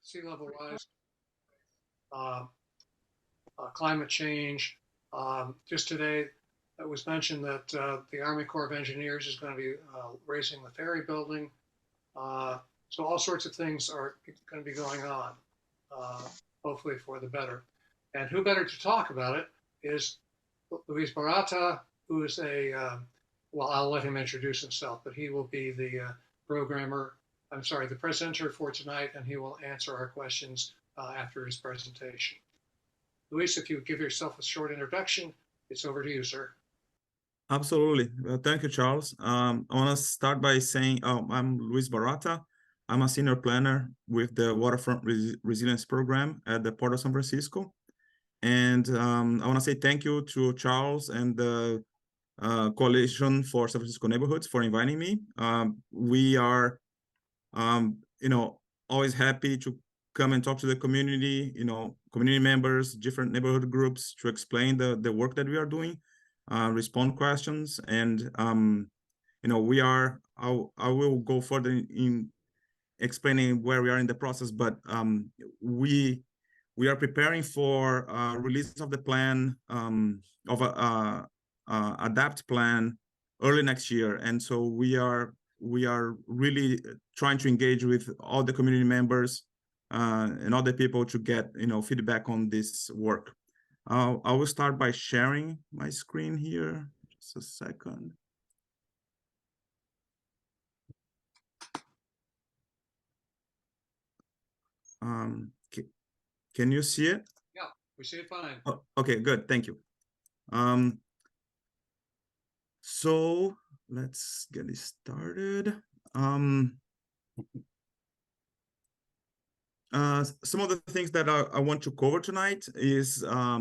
sea level rise, uh, climate change. Just today, it was mentioned that the Army Corps of Engineers is going to be raising the ferry building. So all sorts of things are going to be going on, hopefully for the better. And who better to talk about it is Luis Barata, who is well, I'll let him introduce himself, but he will be the the presenter for tonight, and he will answer our questions after his presentation. Luis, if you give yourself a short introduction, it's over to you, sir. Absolutely. Thank you, Charles. I want to start by saying I'm Luis Barata. I'm a senior planner with the Waterfront Resilience program at the Port of San Francisco. And I want to say thank you to Charles and the Coalition for San Francisco Neighborhoods for inviting me. We are, always happy to come and talk to the community, community members, different neighborhood groups to explain the work that we are doing, respond questions. And, I will go further in explaining where we are in the process, but we are preparing for release of the plan, of a adapt plan early next year. And so we are really trying to engage with all the community members and other people to get feedback on this work. I will start by sharing my screen here. Just a second. Can you see it? Yeah, we see it fine. Oh, okay, good. Thank you. So let's get it started. Some of the things that I want to cover tonight is I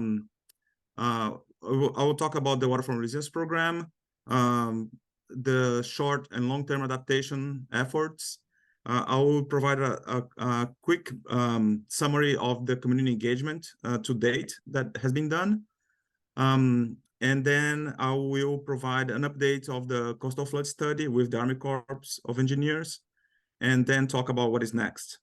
will talk about the Waterfront Resilience program, the short and long-term adaptation efforts. I will provide a quick summary of the community engagement to date that has been done. And then I will provide an update of the coastal flood study with the Army Corps of Engineers, and then talk about what is next.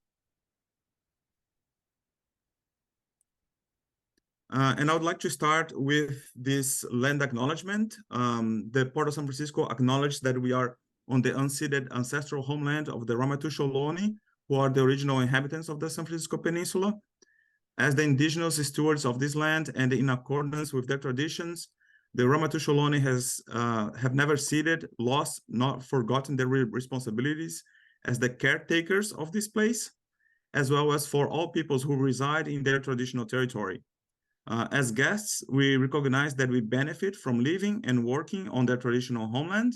And I would like to start with this land acknowledgement. The Port of San Francisco acknowledged that we are on the unceded ancestral homeland of the Ramaytush Ohlone, who are the original inhabitants of the San Francisco Peninsula. As the indigenous stewards of this land and in accordance with their traditions, the Ramaytush Ohlone have never ceded, lost, nor forgotten their responsibilities as the caretakers of this place, as well as for all peoples who reside in their traditional territory. As guests, we recognize that we benefit from living and working on their traditional homeland,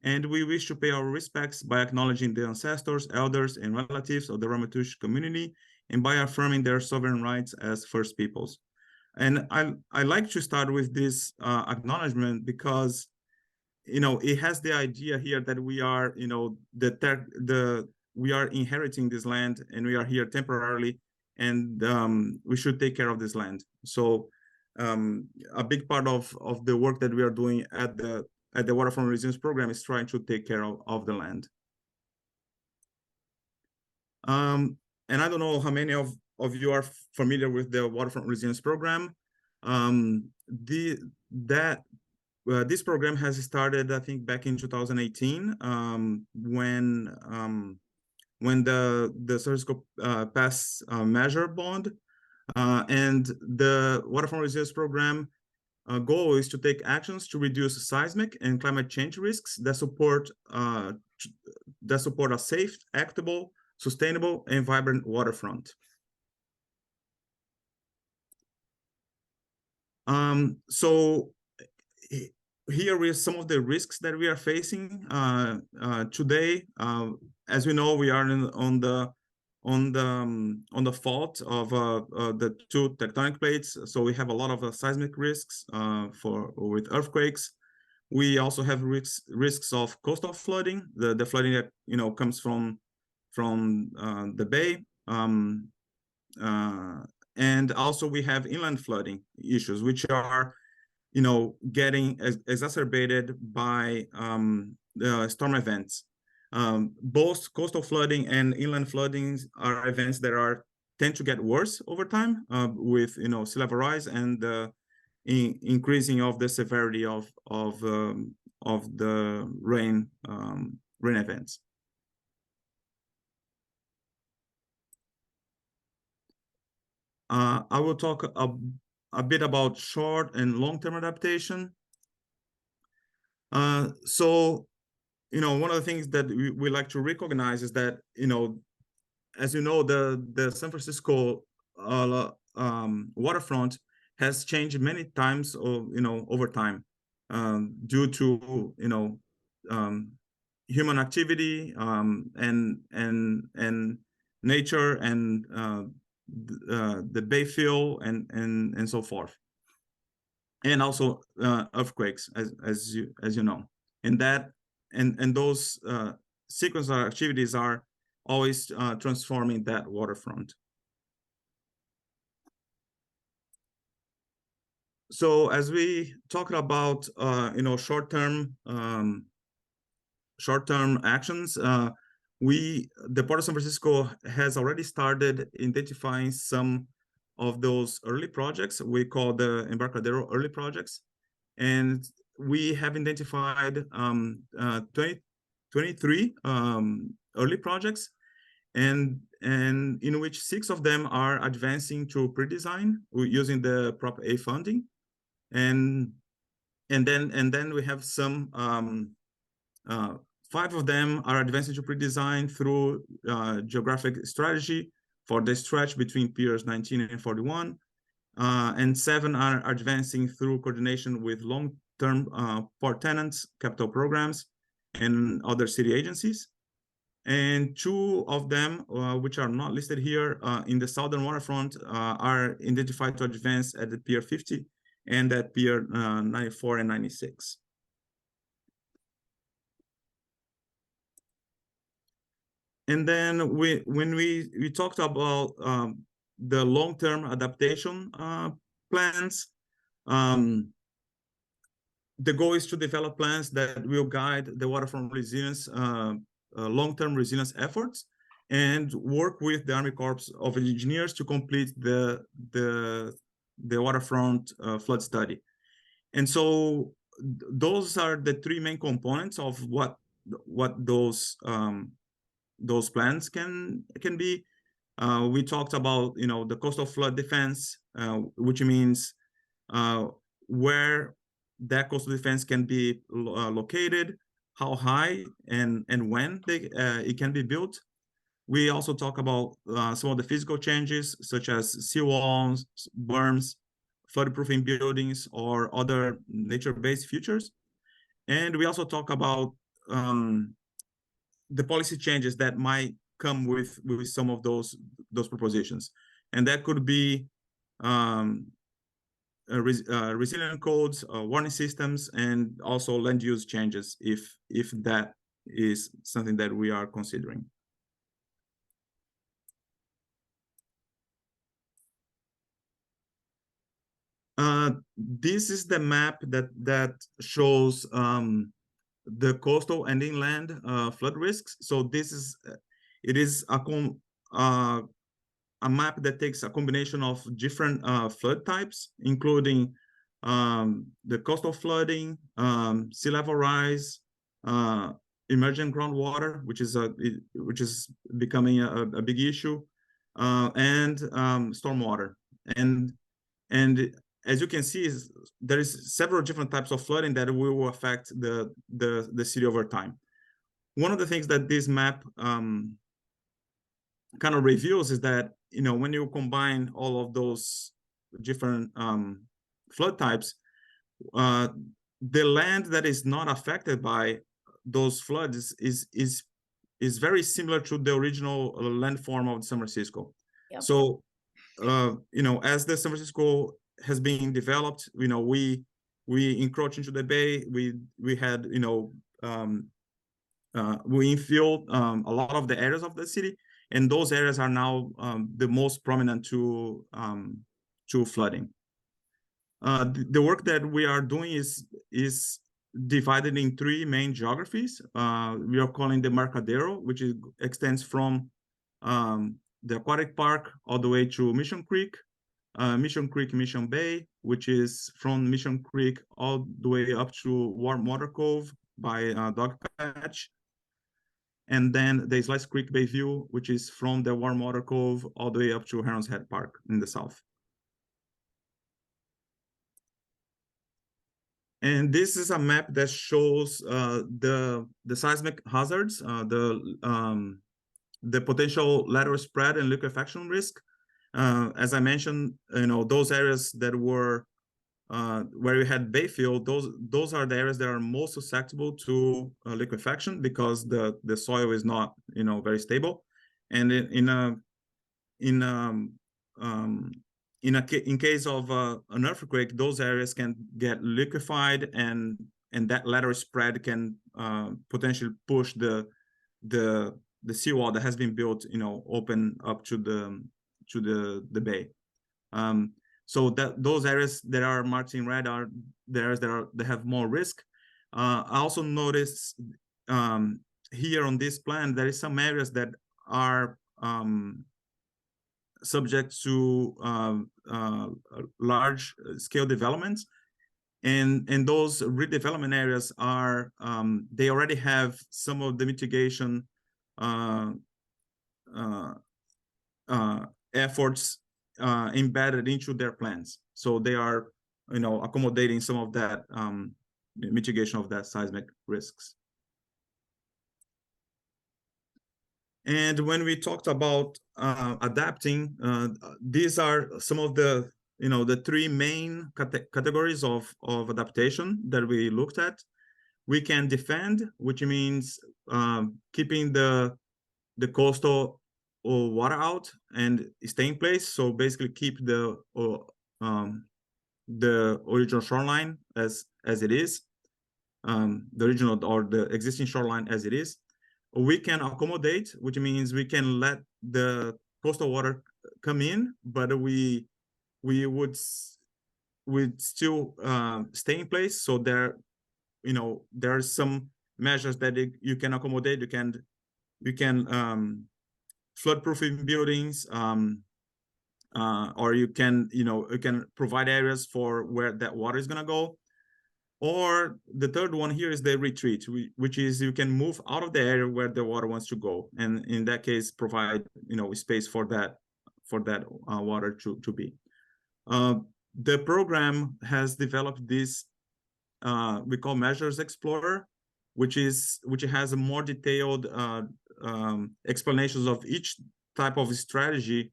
and we wish to pay our respects by acknowledging the ancestors, elders, and relatives of the Ramaytush community, and by affirming their sovereign rights as First Peoples. And I like to start with this acknowledgement because, it has the idea here that we are, we are inheriting this land and we are here temporarily, and we should take care of this land. So a big part of the work that we are doing at the Waterfront Resilience program is trying to take care of the land. And I don't know how many of you are familiar with the Waterfront Resilience program. This program has started, I think, back in 2018, when the San Francisco passed measure bond, and the Waterfront Resilience program goal is to take actions to reduce seismic and climate change risks that support a safe, actable, sustainable, and vibrant waterfront. So here is some of the risks that we are facing today. As we know, we are on the fault of the two tectonic plates, so we have a lot of seismic risks with earthquakes. We also have risks of coastal flooding, the flooding that comes from the bay, and also we have inland flooding issues, which are getting exacerbated by the storm events. Both coastal flooding and inland flooding are events that are tend to get worse over time with sea level rise and increasing of the severity of the rain events. I will talk a bit about short and long-term adaptation. So, one of the things that we like to recognize is that, as you know, the San Francisco waterfront has changed many times, over time, due to human activity and nature and the bay fill and so forth, and also earthquakes, as you know, and those sequence of activities are always transforming that waterfront. So as we talked about, short-term actions, the Port of San Francisco has already started identifying some of those early projects we call the Embarcadero early projects, and we have identified 23 early projects, and in which 6 of them are advancing to pre-design using the Prop A funding, and then we have some 5 of them are advancing to pre-design through geographic strategy for the stretch between piers 19 and 41, and 7 are advancing through coordination with long-term port tenants, capital programs, and other city agencies. And 2 of them, which are not listed here in the southern waterfront, are identified to advance at the Pier 50 and at Pier 94 and 96. And then when we talked about the long-term adaptation plans, the goal is to develop plans that will guide the waterfront resilience, long-term resilience efforts, and work with the Army Corps of Engineers to complete the waterfront flood study. And so those are the 3 main components of what those plans can be. We talked about the coastal flood defense, which means where that coastal defense can be located, how high, and when it can be built. We also talk about some of the physical changes, such as seawalls, berms, flood-proofing buildings, or other nature-based features. And we also talk about the policy changes that might come with some of those propositions, and that could be resilient codes, warning systems, and also land use changes if that is something that we are considering. This is the map that shows the coastal and inland flood risks. So this is a map that takes a combination of different flood types, including the coastal flooding, sea level rise, emergent groundwater, which is becoming a big issue, and stormwater. And as you can see, there is several different types of flooding that will affect the city over time. One of the things that this map kind of reveals is that when you combine all of those different flood types, the land that is not affected by those floods is very similar to the original landform of San Francisco. Yep. So as the San Francisco has been developed, we encroach into the bay. We had we infilled a lot of the areas of the city, and those areas are now the most prominent to flooding. The work that we are doing is divided in 3 main geographies. We are calling the Embarcadero, which extends from the aquatic park all the way to Mission Creek, Mission Bay, which is from Mission Creek all the way up to Warm Water Cove by Dog Patch. And then the Slice Creek Bayview, which is from the Warm Water Cove all the way up to Heron's Head Park in the south. And this is a map that shows the seismic hazards, the potential lateral spread and liquefaction risk. As I mentioned, those areas that were where we had bayfill, those are the areas that are most susceptible to liquefaction because the soil is not very stable, and in case of an earthquake, those areas can get liquefied, and that lateral spread can potentially push the seawall that has been built, open up to the bay. So that those areas that are marked in red are the areas that have more risk. I also noticed here on this plan there is some areas that are subject to large scale developments, and those redevelopment areas are they already have some of the mitigation efforts embedded into their plans, so they are accommodating some of that mitigation of that seismic risks. And when we talked about adapting, these are some of the the three main categories of adaptation that we looked at. We can defend, which means keeping the coastal water out and stay in place. So basically keep the original shoreline as it is, the original or the existing shoreline as it is. We can accommodate, which means we can let the coastal water come in, but we would still stay in place. So there are some measures that you can accommodate. You can flood-proofing buildings, or you can provide areas for where that water is gonna go. Or the third one here is the retreat, which is you can move out of the area where the water wants to go, and in that case provide space for that water to be. The program has developed this we call Measures Explorer, which has a more detailed explanations of each type of strategy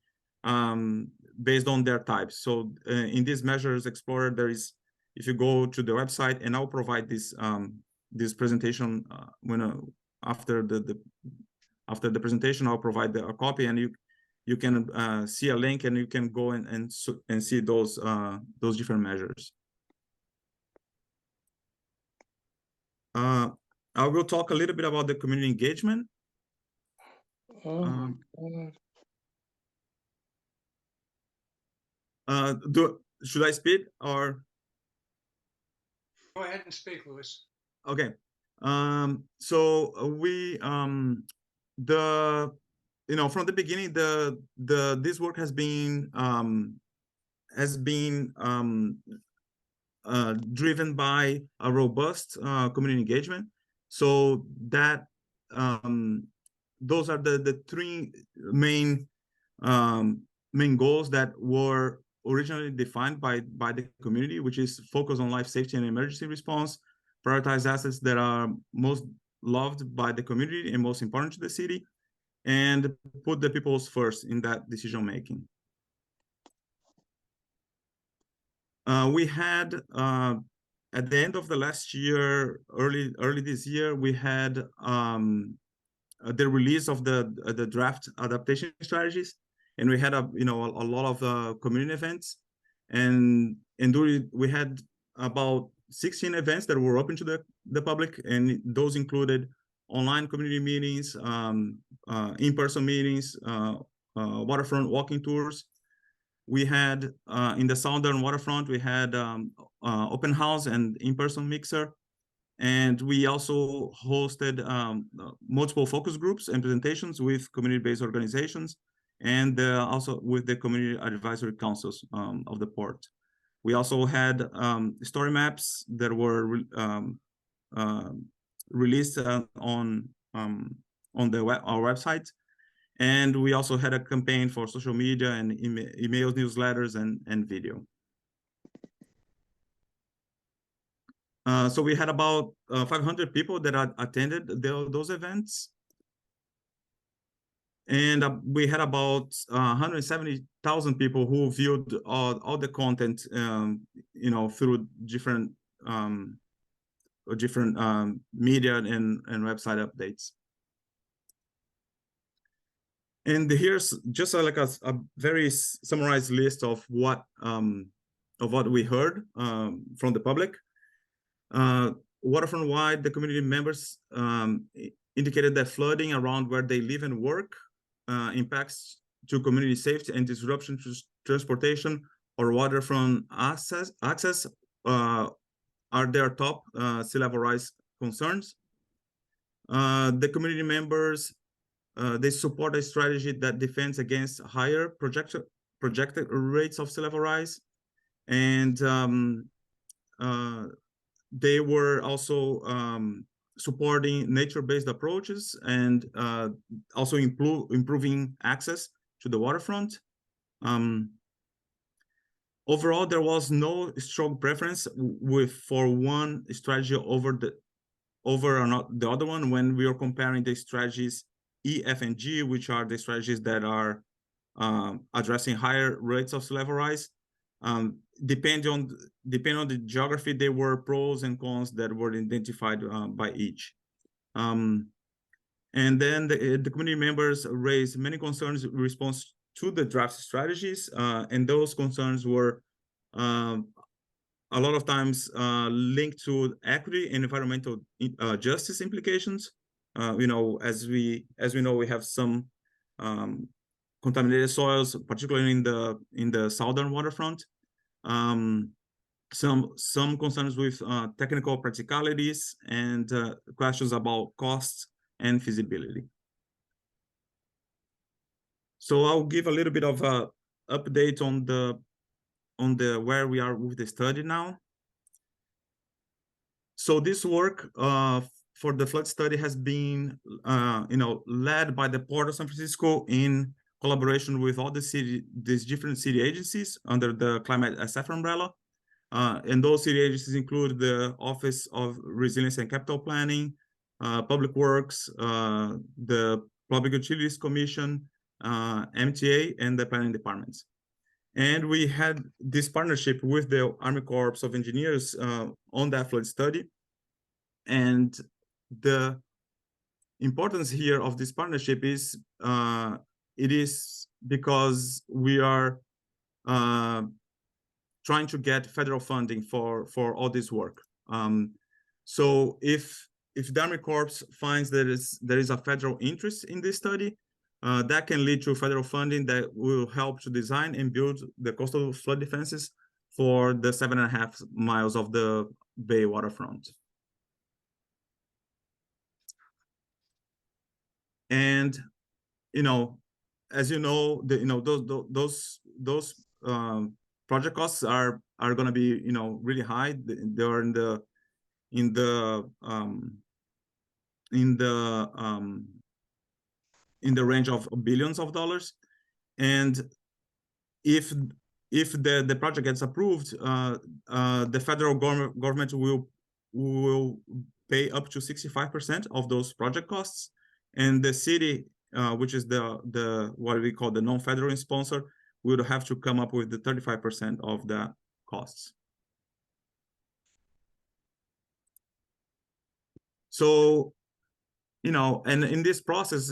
based on their types. So in this Measures Explorer, there is, if you go to the website, and I'll provide this this presentation after the presentation, I'll provide a copy, and you can see a link, and you can go and see those different measures. I will talk a little bit about the community engagement. Should I speak or? Go ahead and speak, Luis. Okay. So we from the beginning this work has been driven by a robust community engagement. So that those are the three main goals that were originally defined by the community, which is focus on life safety and emergency response, prioritize assets that are most loved by the community and most important to the city, and put the people first in that decision making. We had at the end of the last year, early this year, we had the release of the draft adaptation strategies, and we had a lot of community events, and we had about 16 events that were open to the public, and those included online community meetings, in-person meetings, waterfront walking tours. We had in the southern waterfront, we had open house and in-person mixer, and we also hosted multiple focus groups and presentations with community-based organizations, and also with the community advisory councils of the port. We also had story maps that were released on our website, and we also had a campaign for social media and emails, newsletters, and video. So we had about 500 people that attended those events. And we had about 170,000 people who viewed all the content, through different media and website updates. And here's just like a very summarized list of what we heard from the public. Waterfront-wide, the community members indicated that flooding around where they live and work impacts to community safety and disruption to transportation or waterfront access are their top sea level rise concerns. The community members, they support a strategy that defends against higher projected rates of sea level rise, and they were also supporting nature-based approaches and also improving access to the waterfront. Overall, there was no strong preference for one strategy over or not the other one when we are comparing the strategies E, F, and G, which are the strategies that are addressing higher rates of sea level rise. Depending on the geography, there were pros and cons that were identified by each. And then the community members raised many concerns in response to the draft strategies, and those concerns were a lot of times linked to equity and environmental justice implications. As we know, we have some contaminated soils, particularly in the southern waterfront. Some concerns with technical practicalities and questions about costs and feasibility. So I'll give a little bit of a update on the where we are with the study now. So this work for the flood study has been led by the Port of San Francisco in collaboration with all these different city agencies under the Climate SF umbrella. And those city agencies include the Office of Resilience and Capital Planning, Public Works, the Public Utilities Commission, MTA, and the planning departments. And we had this partnership with the Army Corps of Engineers on that flood study. And the importance here of this partnership is it is because we are trying to get federal funding for all this work. So if the Army Corps finds there is a federal interest in this study, that can lead to federal funding that will help to design and build the coastal flood defenses for the 7.5 miles of the Bay waterfront. And as you know, those project costs are going to be really high. They're in the range of billions of dollars. And if the project gets approved, the federal government will pay up to 65% of those project costs, and the city, which is the what we call the non-federal sponsor, will have to come up with the 35% of the costs. So, and in this process,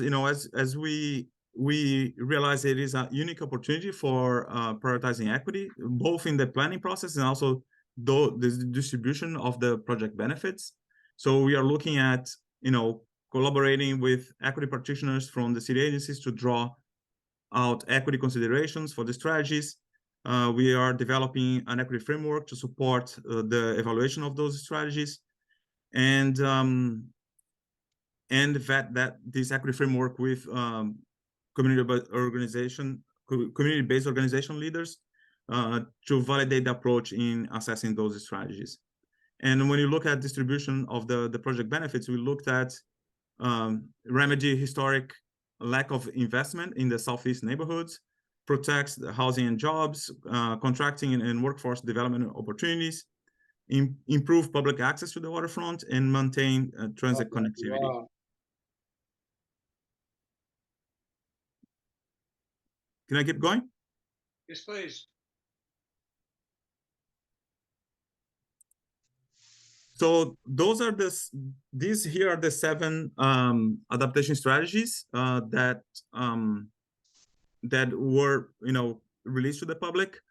as we realize it is a unique opportunity for prioritizing equity, both in the planning process and also the distribution of the project benefits. So we are looking at, collaborating with equity practitioners from the city agencies to draw out equity considerations for the strategies. We are developing an equity framework to support the evaluation of those strategies, and vet this equity framework with community-based organization leaders to validate the approach in assessing those strategies. And when you look at distribution of the project benefits, we looked at remedy historic lack of investment in the Southeast neighborhoods, protects the housing and jobs, contracting and workforce development opportunities, improve public access to the waterfront, and maintain transit connectivity. Wow. Can I keep going? Yes, please. So those are these here are the 7 adaptation strategies that were released to the public.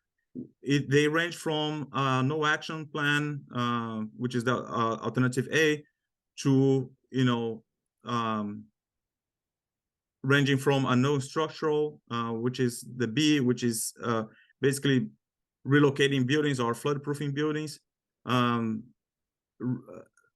They range from no action plan, which is the alternative A, to ranging from a no structural, which is the B, which is basically relocating buildings or flood-proofing buildings,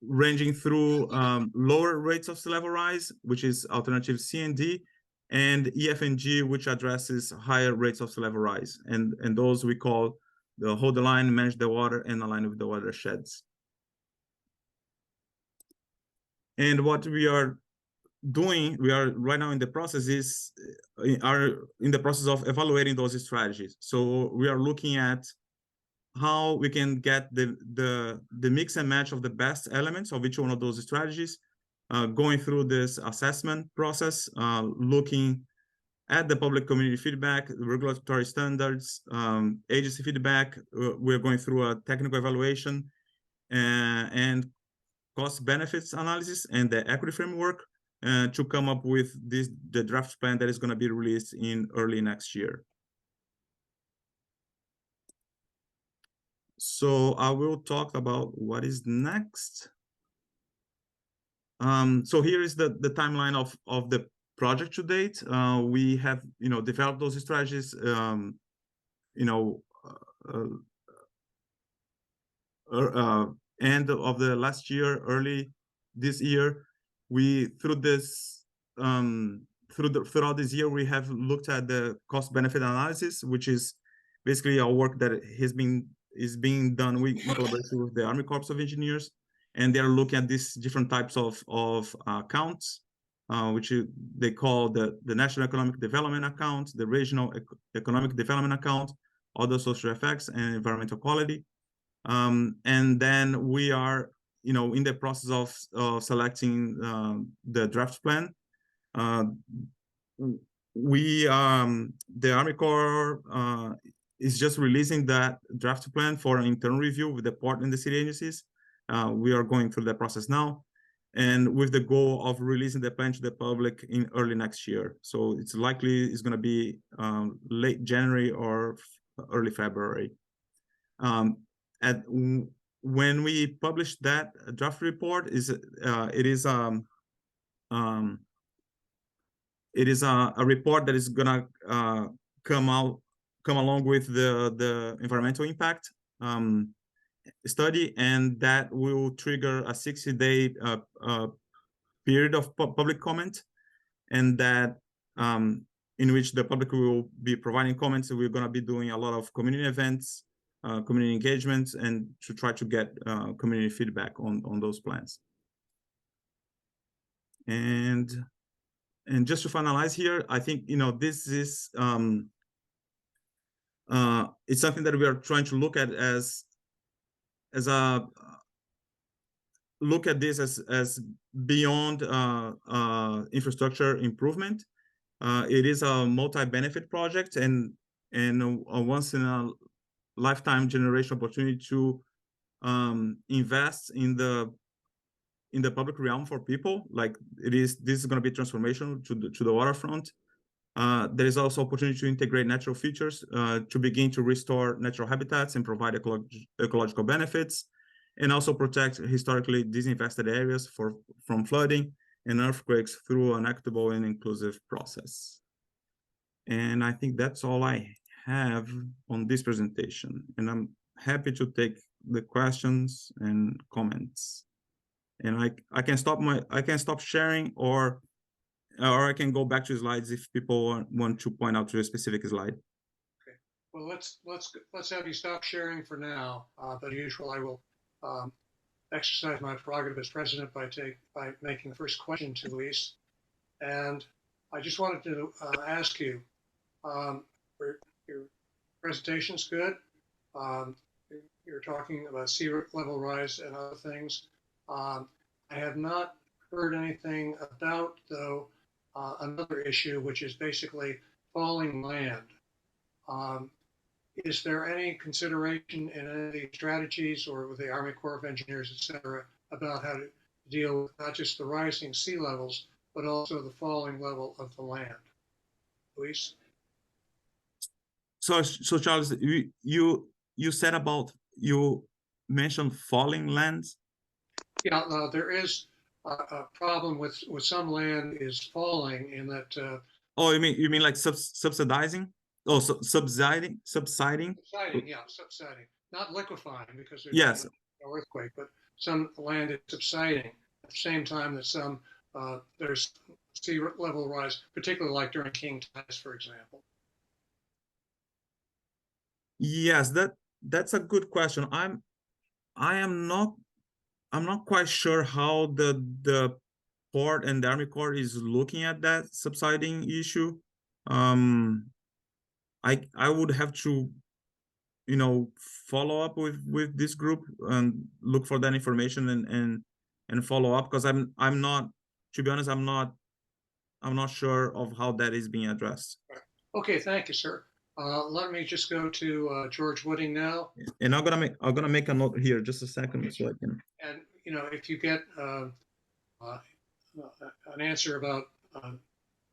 ranging through lower rates of sea level rise, which is alternative C and D, and EF and G, which addresses higher rates of sea level rise. And those we call the hold the line, manage the water, and align with the watersheds. And what we are doing, we are right now in the process of evaluating those strategies. So we are looking at how we can get the mix and match of the best elements of each one of those strategies, going through this assessment process, looking at the public community feedback, regulatory standards, agency feedback. We're going through a technical evaluation and cost benefits analysis and the equity framework to come up with the draft plan that is going to be released in early next year. So I will talk about what is next. So here is the timeline of the project to date. We have developed those strategies end of the last year, early this year. Throughout this year, we have looked at the cost benefit analysis, which is basically our work that is being done in collaboration with the Army Corps of Engineers, and they're looking at these different types of accounts, which they call the National Economic Development Account, the Regional Economic Development Account, other social effects, and environmental quality. And then we are in the process of selecting the draft plan. The Army Corps is just releasing that draft plan for an internal review with the port and the city agencies. We are going through that process now, and with the goal of releasing the plan to the public in early next year. So it's likely it's going to be late January or early February. When we publish that draft report, it is a report that is gonna come along with the environmental impact study, and that will trigger a 60-day period of public comment, and that in which the public will be providing comments. We're going to be doing a lot of community events, community engagements, and to try to get community feedback on those plans. And just to finalize here, I think this is it's something that we are trying to look at as beyond infrastructure improvement. It is a multi-benefit project and a once in a lifetime generation opportunity to invest in the public realm for people. Like this is going to be transformational to the waterfront. There is also opportunity to integrate natural features to begin to restore natural habitats and provide ecological benefits, and also protect historically disinvested areas from flooding and earthquakes through an equitable and inclusive process. And I think that's all I have on this presentation, and I'm happy to take the questions and comments. And I can stop sharing, or or I can go back to slides if people want to point out to a specific slide. Okay. Well, let's have you stop sharing for now. But as usual, I will exercise my prerogative as president by making the first question to Luis. And I just wanted to ask you, your presentation's good. Um, you're talking about sea level rise and other things. I have not heard anything about, though, another issue, which is basically falling land. Um, is there any consideration in any of these strategies or with the Army Corps of Engineers, et cetera, about how to deal with not just the rising sea levels, but also the falling level of the land? Luis? So Charles, you said about, you mentioned falling lands. Yeah, there is a problem with some land is falling in that Oh, you mean like subsidizing? Oh, subsiding. subsiding, yeah, subsiding, not liquefying because there's been Yes. no earthquake, but some land is subsiding at the same time that some there's sea level rise, particularly like during king tides, for example. Yes, that's a good question. I'm not quite sure how the port and the Army Corps is looking at that subsiding issue. I would have to, follow up with this group and look for that information and follow up, because I'm not, to be honest, I'm not sure of how that is being addressed. Okay, thank you, sir. Let me just go to George Wooding now. And I'm gonna make a note here, just a second, Okay. so I can. And if you get an answer about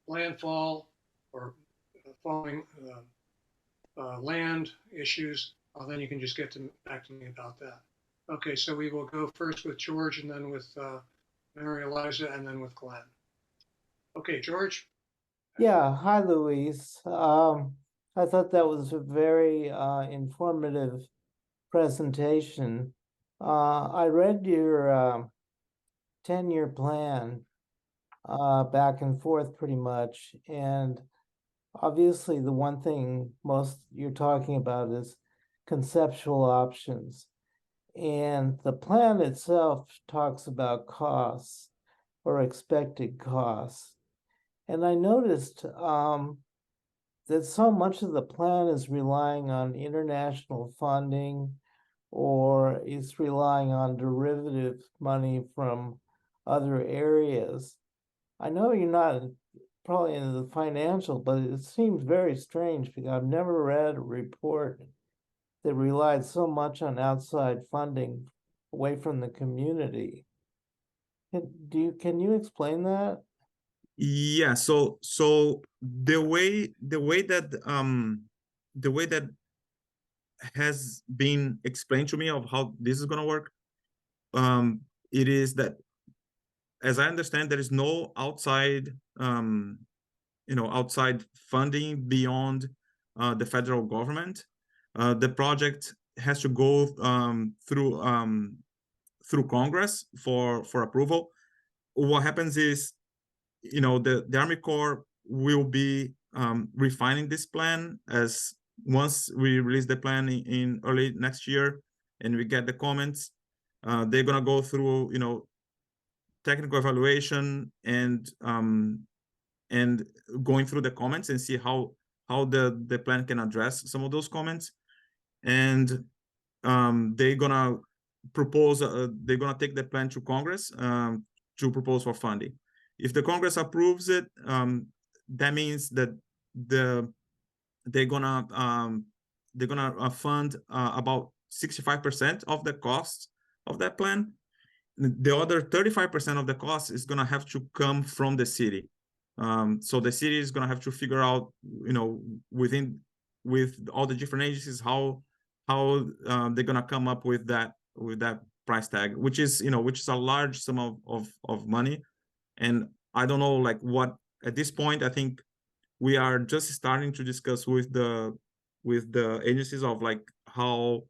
landfall or falling land issues, then you can just get back to me about that. Okay, so we will go first with George and then with Mary Eliza and then with Glenn. Okay, George? Yeah, hi, Louise. I thought that was a very informative presentation. I read your 10-year plan back and forth pretty much, and obviously the one thing most you're talking about is conceptual options. And the plan itself talks about costs or expected costs. And I noticed that so much of the plan is relying on international funding or it's relying on derivative money from other areas. I know you're not probably into the financial, but it seems very strange because I've never read a report that relied so much on outside funding away from the community. Can you explain that? Yeah, so the way that has been explained to me of how this is going to work, it is that, as I understand, there is no outside outside funding beyond the federal government. The project has to go through Congress for approval. What happens is, the Army Corps will be refining this plan as once we release the plan in early next year and we get the comments. They're gonna go through, technical evaluation and going through the comments and see how the plan can address some of those comments. And they're gonna propose, they're gonna take the plan to Congress to propose for funding. If the Congress approves it, that means that they're gonna fund about 65% of the cost of that plan. The other 35% of the cost is gonna have to come from the city. So the city is gonna have to figure out, with all the different agencies, how they're gonna come up with that price tag, which is a large sum of money. And I don't know, like, what at this point, I think we are just starting to discuss with the agencies of like how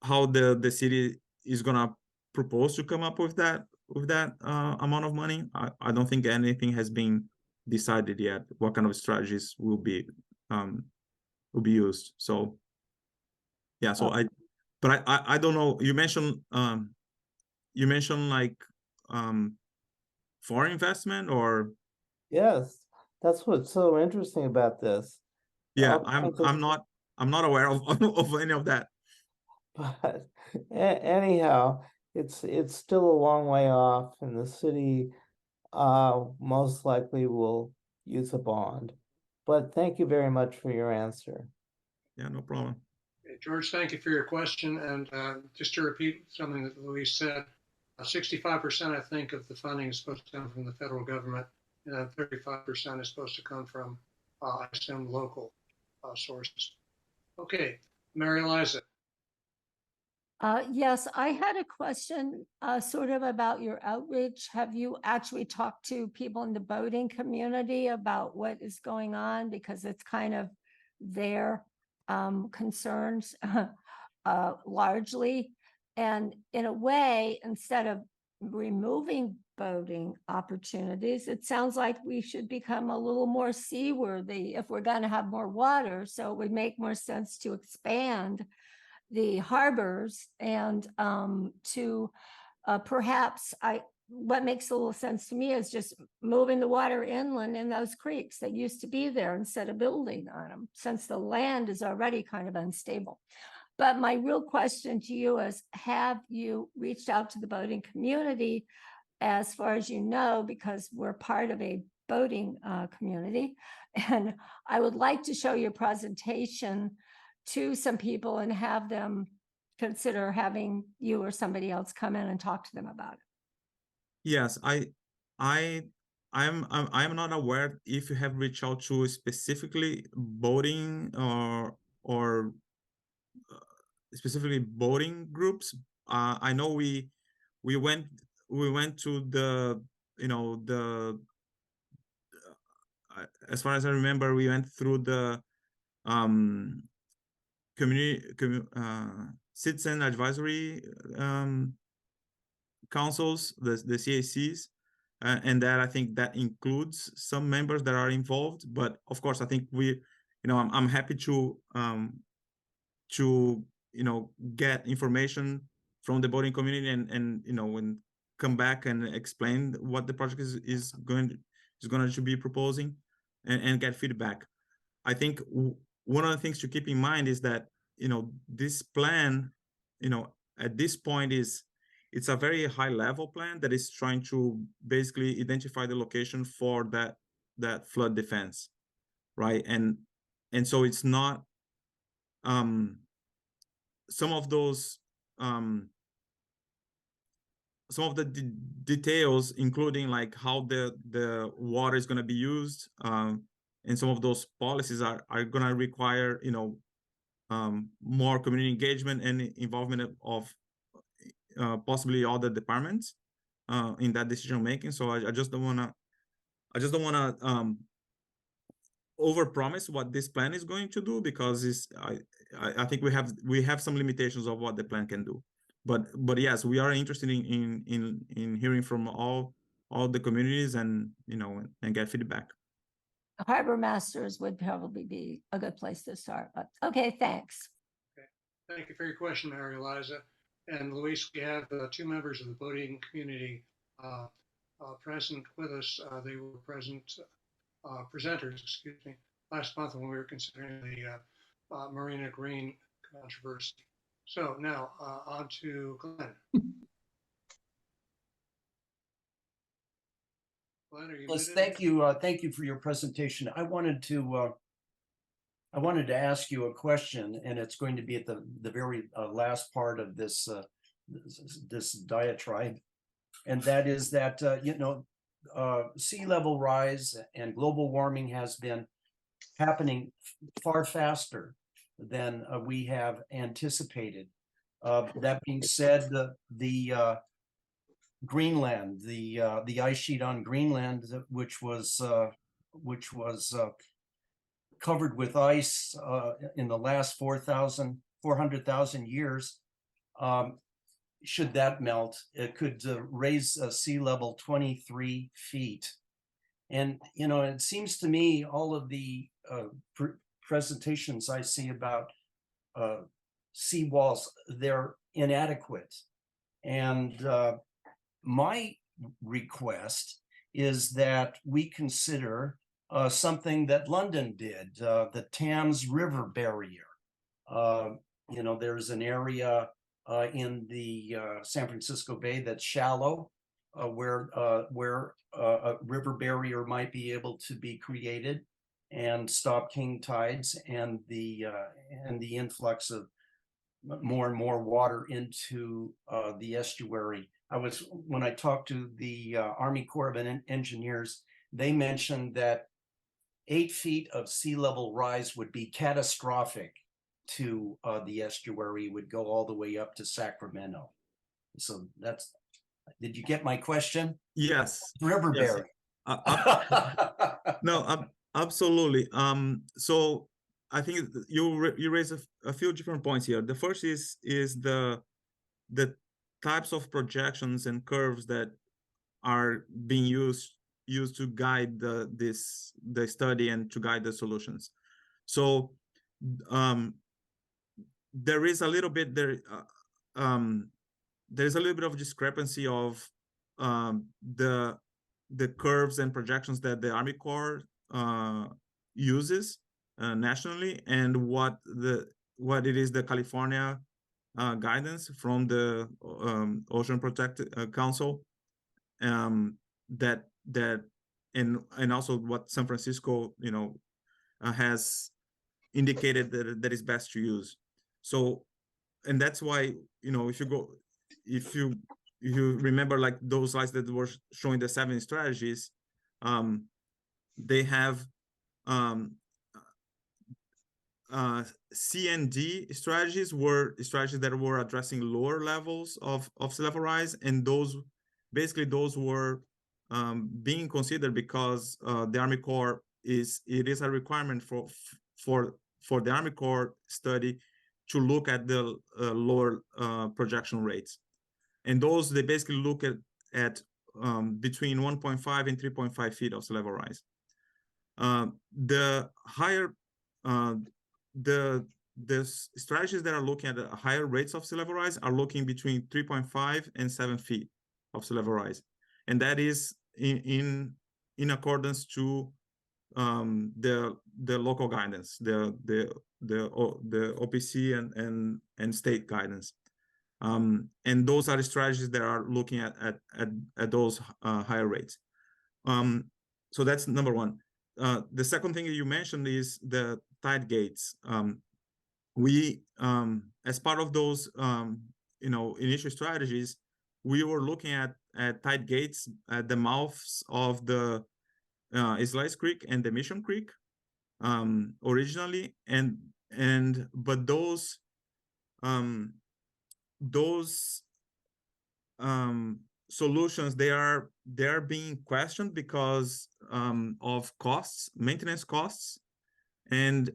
the city is gonna propose to come up with that with that amount of money. I don't think anything has been decided yet. What kind of strategies will be used? So yeah. So I don't know. You mentioned like foreign investment or Yes, that's what's so interesting about this. yeah. All kinds of, I'm not aware of of any of that. but anyhow, it's still a long way off, and the city most likely will use a bond. But thank you very much for your answer. Yeah, no problem. George, thank you for your question. And just to repeat something that Luis said, 65%, I think, of the funding is supposed to come from the federal government, and then 35% is supposed to come from, I assume, local sources. Okay, Mary Eliza. Yes, I had a question sort of about your outreach. Have you actually talked to people in the boating community about what is going on? Because it's kind of their concerns largely. And in a way, instead of removing boating opportunities, it sounds like we should become a little more seaworthy if we're going to have more water. So it would make more sense to expand the harbors and to perhaps what makes a little sense to me is just moving the water inland in those creeks that used to be there instead of building on them, since the land is already kind of unstable. But my real question to you is, have you reached out to the boating community as far as you know, because we're part of a boating community? And I would like to show your presentation to some people and have them consider having you or somebody else come in and talk to them about it. Yes, I'm not aware if you have reached out to specifically boating or specifically boating groups. I know we went to the as far as I remember, we went through the citizen advisory councils, the CACs, and that I think that includes some members that are involved. But of course, I think I'm happy to get information from the boating community and come back and explain what the project is going to be proposing and get feedback. I think one of the things to keep in mind is that this plan at this point it's a very high level plan that is trying to basically identify the location for that flood defense, right? And so it's not some of those some of the details, including like how the water is going to be used, and some of those policies are going to require more community engagement and involvement of possibly other departments in that decision making. So I just don't want to overpromise what this plan is going to do, because I think we have some limitations of what the plan can do. But yes, we are interested in hearing from all the communities and and get feedback. Harbor Masters would probably be a good place to start. But okay, thanks. Okay. Thank you for your question, Mary Eliza. And Luis, we have two members of the boating community present with us. They were presenters, excuse me, last month when we were considering the Marina Green controversy. So now on to Glenn. Glenn, are you Yes, muted? thank you. Thank you for your presentation. I wanted to ask you a question, and it's going to be at the very last part of this this diatribe, and that is that sea level rise and global warming has been happening far faster than we have anticipated. That being said, the Greenland, the ice sheet on Greenland, which was covered with ice in the last 400,000 years, should that melt, it could raise sea level 23 feet. And, you know, it seems to me all of the presentations I see about seawalls, they're inadequate. And my request is that we consider something that London did, the Thames River Barrier. You know, there's an area in the San Francisco Bay that's shallow, where a river barrier might be able to be created and stop king tides and the influx of more and more water into the estuary. When I talked to the Army Corps of Engineers, they mentioned that 8 feet of sea level rise would be catastrophic to the estuary, would go all the way up to Sacramento. So did you get my question? Yes. River Yes. barrier. No, absolutely. So I think you raise a few different points here. The first is the types of projections and curves that are being used to guide the study and to guide the solutions. So there is a little bit there's a little bit of discrepancy of the curves and projections that the Army Corps uses nationally and what it is the California guidance from the Ocean Protected Council, that and also what San Francisco, you know, has indicated that is best to use. So, and that's why, you know, if you remember, like those slides that were showing the 7 strategies, they have C and D strategies were strategies that were addressing lower levels of sea level rise, and those were being considered because the Army Corps is a requirement for the Army Corps study to look at the lower projection rates, and those they basically look at between 1.5 and 3.5 feet of sea level rise. The higher the strategies that are looking at higher rates of sea level rise are looking between 3.5 and 7 feet of sea level rise, and that is in accordance to the local guidance, the OPC and state guidance, and those are the strategies that are looking at those higher rates. So that's number one. The second thing you mentioned is the tide gates. We, as part of those, you know, initial strategies, we were looking at tide gates at the mouths of the Slice Creek and the Mission Creek originally, but those solutions, they are being questioned because of costs, maintenance costs, and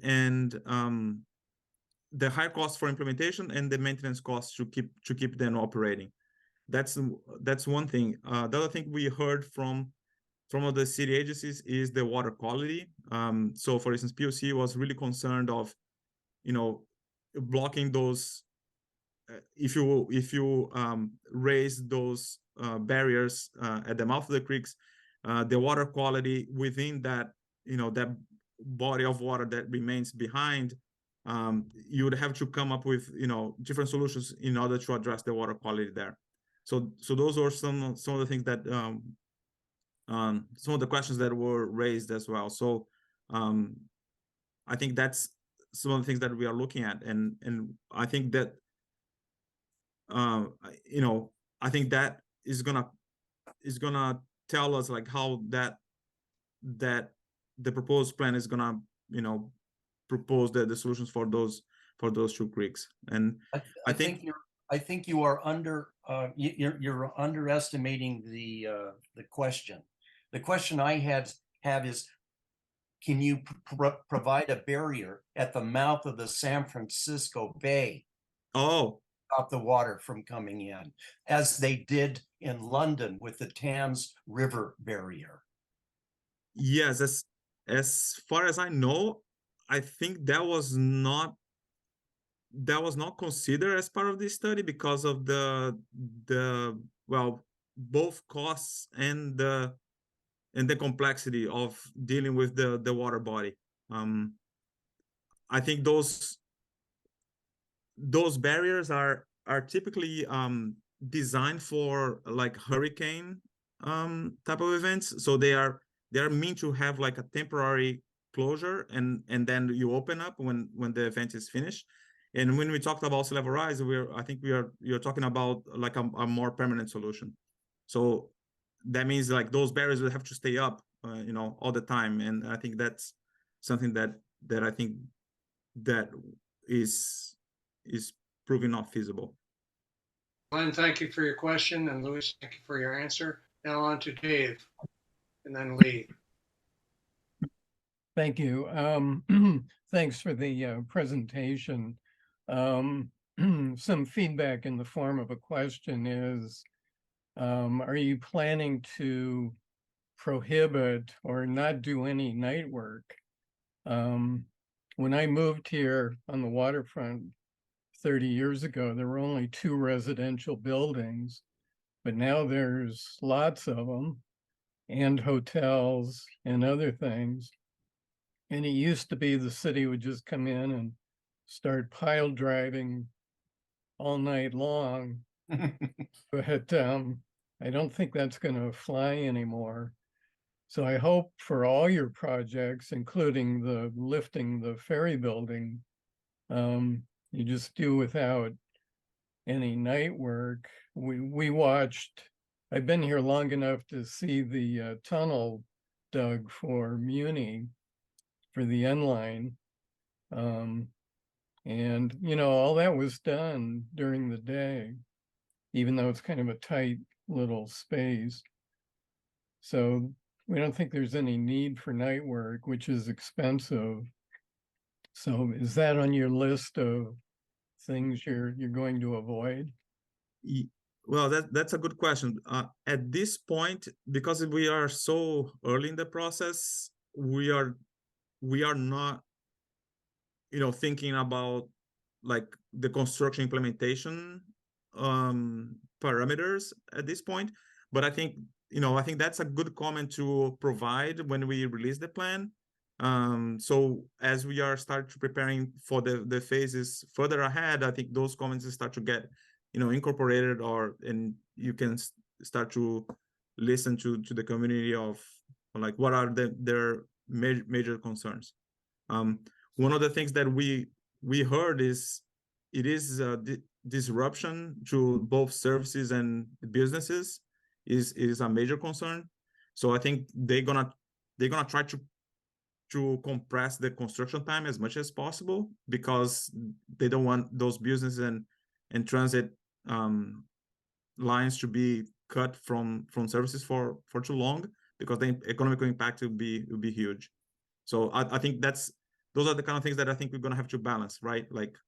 the high costs for implementation and the maintenance costs to keep them operating. That's one thing. The other thing we heard from of the city agencies is the water quality. So for instance, POC was really concerned of, you know, blocking those if you raise those barriers at the mouth of the creeks, the water quality within that, you know, that body of water that remains behind, you would have to come up with, you know, different solutions in order to address the water quality there. So those are some of the things that some of the questions that were raised as well. So I think that's some of the things that we are looking at, and I think that you know, I think that is gonna tell us like how that the proposed plan is gonna, you know, propose the solutions for those 2 creeks. And I think you are you're underestimating the question. The question I have is, can you provide a barrier at the mouth of the San Francisco Bay? Oh, stop the water from coming in, as they did in London with the Thames River barrier. Yes, as far as I know, I think that was not considered as part of this study because of the well, both costs and the complexity of dealing with the water body. I think those barriers are typically designed for like hurricane type of events, so they are meant to have like a temporary closure, and then you open up when the event is finished. And when we talked about sea level rise, you're talking about like a more permanent solution. So that means like those barriers will have to stay up all the time, and I think that's something that I think that is proving not feasible. Glenn, thank you for your question, and Louis, thank you for your answer. Now on to Dave, and then Lee. Thank you. Thanks for the presentation. Some feedback in the form of a question is, are you planning to prohibit or not do any night work? When I moved here on the waterfront 30 years ago, there were only 2 residential buildings, but now there's lots of them, and hotels and other things. And it used to be the city would just come in and start pile driving all night long. But I don't think that's going to fly anymore. So I hope for all your projects, including the lifting the ferry building, you just do without any night work. We watched, I've been here long enough to see the tunnel dug for Muni, for the N line. And, all that was done during the day, even though it's kind of a tight little space. So we don't think there's any need for night work, which is expensive. So is that on your list of things you're going to avoid? Well, that's a good question. At this point, because we are so early in the process, we are not thinking about like the construction implementation parameters at this point. But I think that's a good comment to provide when we release the plan. So as we are preparing for the phases further ahead, I think those comments start to get incorporated, and you can start to listen to the community of like what are their major concerns. One of the things that we heard is it is disruption to both services and businesses is a major concern. So I think they're gonna try to compress the construction time as much as possible, because they don't want those business and transit lines to be cut from services for too long, because the economic impact will be huge. So I think those are the kind of things that I think we're going to have to balance, right? Like,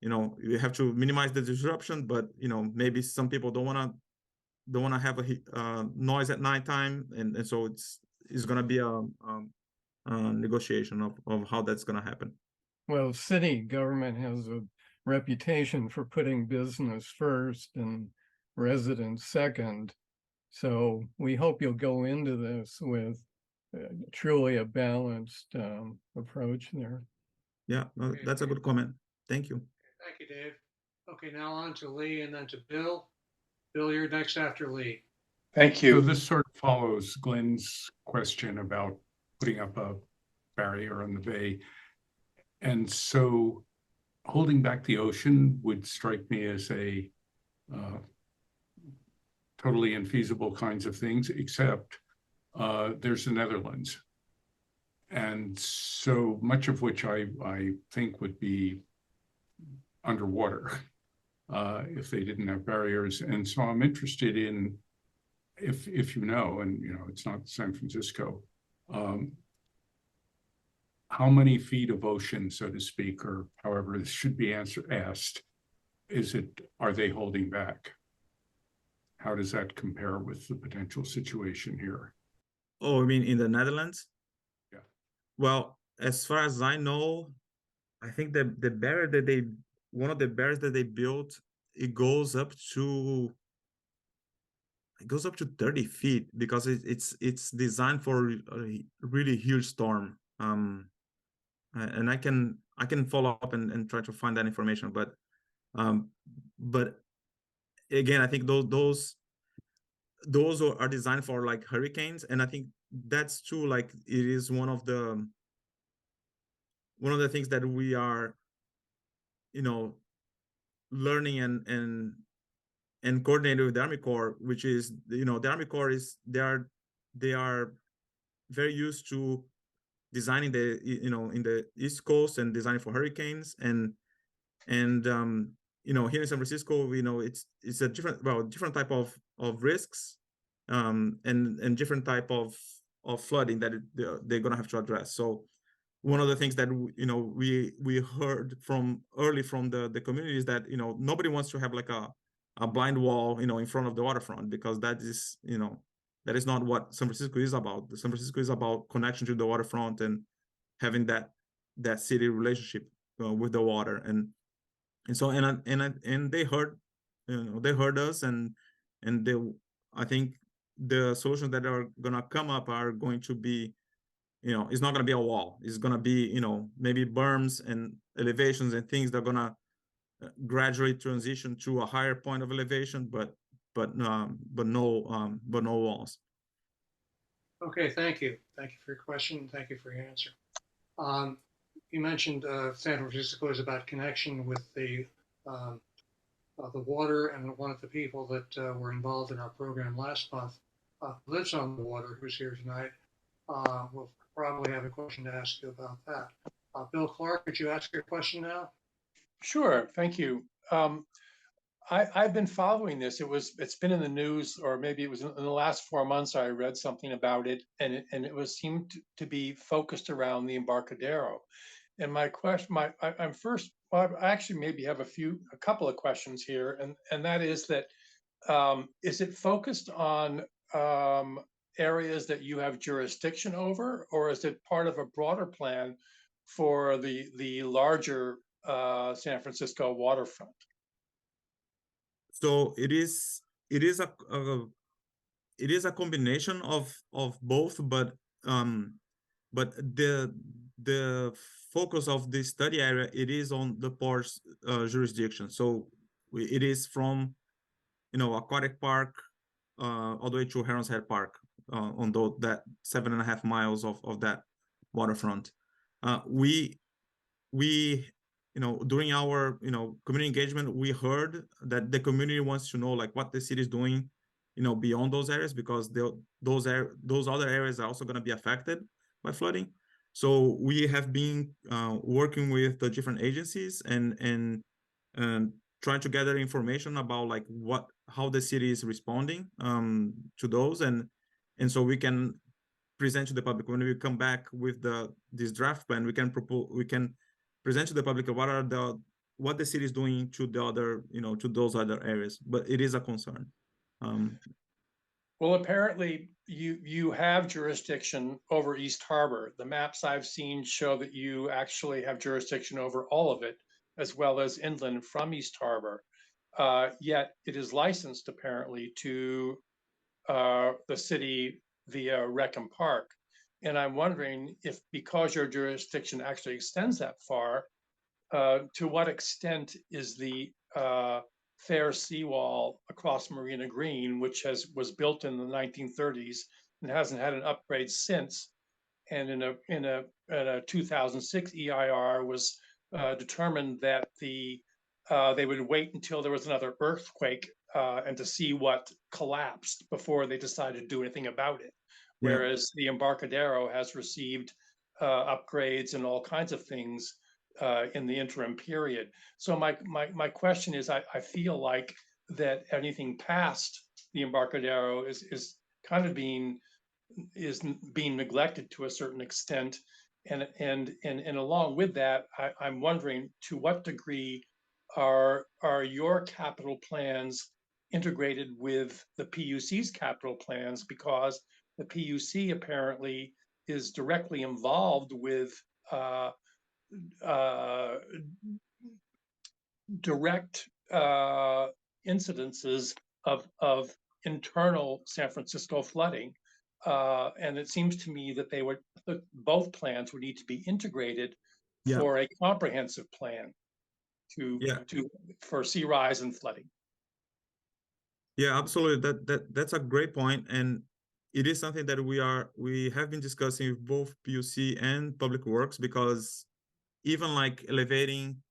you have to minimize the disruption, but maybe some people don't want to have a noise at nighttime, and so it's going to be a negotiation of how that's going to happen. Well, city government has a reputation for putting business first and residents second. So we hope you'll go into this with truly a balanced approach there. Yeah, that's a good comment. Thank you. Thank you, Dave. Okay, now on to Lee and then to Bill. Bill, you're next after Lee. Thank you. So this sort of follows Glenn's question about putting up a barrier on the bay. And so holding back the ocean would strike me as a totally infeasible kinds of things, except there's the Netherlands. And so much of which I think would be underwater if they didn't have barriers. And so I'm interested in, if and it's not San Francisco, how many feet of ocean, so to speak, or however this should be asked, are they holding back? How does that compare with the potential situation here? Oh, I mean, in the Netherlands? Yeah. Well, as far as I know, I think the barrier one of the barriers that they built, it goes up to 30 feet because it's designed for a really huge storm. And I can follow up and try to find that information, but again, I think those are designed for like hurricanes, and I think that's true. Like it is one of the things that we are, learning and coordinating with the Army Corps, which is, the Army Corps they are very used to designing in the East Coast and designing for hurricanes, and here in San Francisco, it's a different type of risks, and different type of flooding that they're gonna have to address. So one of the things that we heard from the community is that nobody wants to have like a blind wall in front of the waterfront, because that is not what San Francisco is about. San Francisco is about connection to the waterfront and having that city relationship with the water, and so and they heard they heard us, and they, I think the solutions that are gonna come up are going to be, it's not gonna be a wall. It's gonna be maybe berms and elevations and things that are gonna gradually transition to a higher point of elevation, but no walls. Okay, thank you. Thank you for your question. Thank you for your answer. You mentioned San Francisco is about connection with the water, and one of the people that were involved in our program last month lives on the water, who's here tonight. We'll probably have a question to ask you about that. Bill Clark, could you ask your question now? Sure, thank you. I've been following this. It's been in the news, or maybe it was in the last 4 months. I read something about it, and it seemed to be focused around the Embarcadero. And my question, I'm first. Well, I actually maybe have a couple of questions here, and that is that is it focused on areas that you have jurisdiction over, or is it part of a broader plan for the larger San Francisco waterfront? So it is a combination of both, but the focus of this study area, it is on the port's jurisdiction. So it is from Aquatic Park all the way to Heron's Head Park, on that 7.5 miles of that waterfront. We during our community engagement, we heard that the community wants to know like what the city is doing beyond those areas, because those other areas are also going to be affected by flooding. So we have been working with the different agencies and trying to gather information about like how the city is responding to those, and so we can present to the public. When we come back with this draft plan, we can present to the public what the city is doing to the other to those other areas. But it is a concern. Well, apparently you have jurisdiction over East Harbor. The maps I've seen show that you actually have jurisdiction over all of it, as well as inland from East Harbor. Yet it is licensed apparently to the city via Reckham Park. And I'm wondering if, because your jurisdiction actually extends that far, to what extent is the fair seawall across Marina Green, which was built in the 1930s and hasn't had an upgrade since, and in a 2006 EIR was determined that they would wait until there was another earthquake and to see what collapsed before they decided to do anything about it. Whereas the Embarcadero has received upgrades and all kinds of things in the interim period. So my question is, I feel like that anything past the Embarcadero is kind of being neglected to a certain extent, and along with that, I'm wondering to what degree are your capital plans integrated with the PUC's capital plans? Because the PUC apparently is directly involved with direct incidences of internal San Francisco flooding. And it seems to me that both plans would need to be integrated Yeah. for a comprehensive plan Yeah. for sea rise and flooding. Yeah, absolutely. That's a great point, and it is something that we have been discussing with both PUC and Public Works, because even like elevating,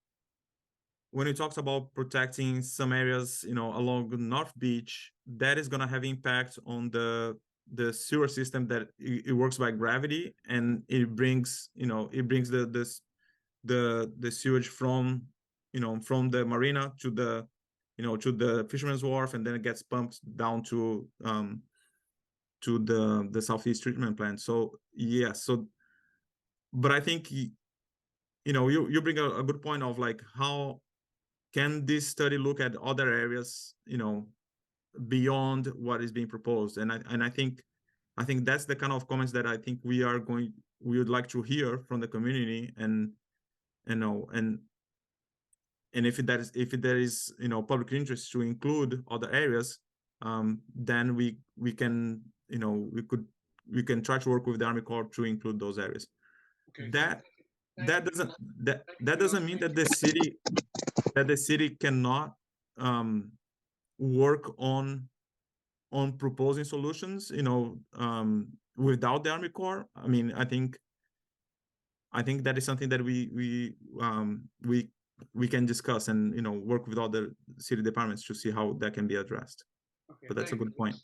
when it talks about protecting some areas, along North Beach, that is going to have impact on the sewer system, that it works by gravity, and it brings the sewage from from the marina to the to the Fisherman's Wharf, and then it gets pumped down to the Southeast treatment plant. So yeah, but I think you bring a good point of like, how can this study look at other areas beyond what is being proposed, and I think that's the kind of comments that I think we would like to hear from the community, and if there is public interest to include other areas, then we can we can try to work with the Army Corps to include those areas. Okay, That thank you. doesn't mean that the city cannot work on proposing solutions without the Army Corps. I mean, I think that is something that we can discuss and work with other city departments to see how that can be addressed. Okay, But that's a thank good you. point.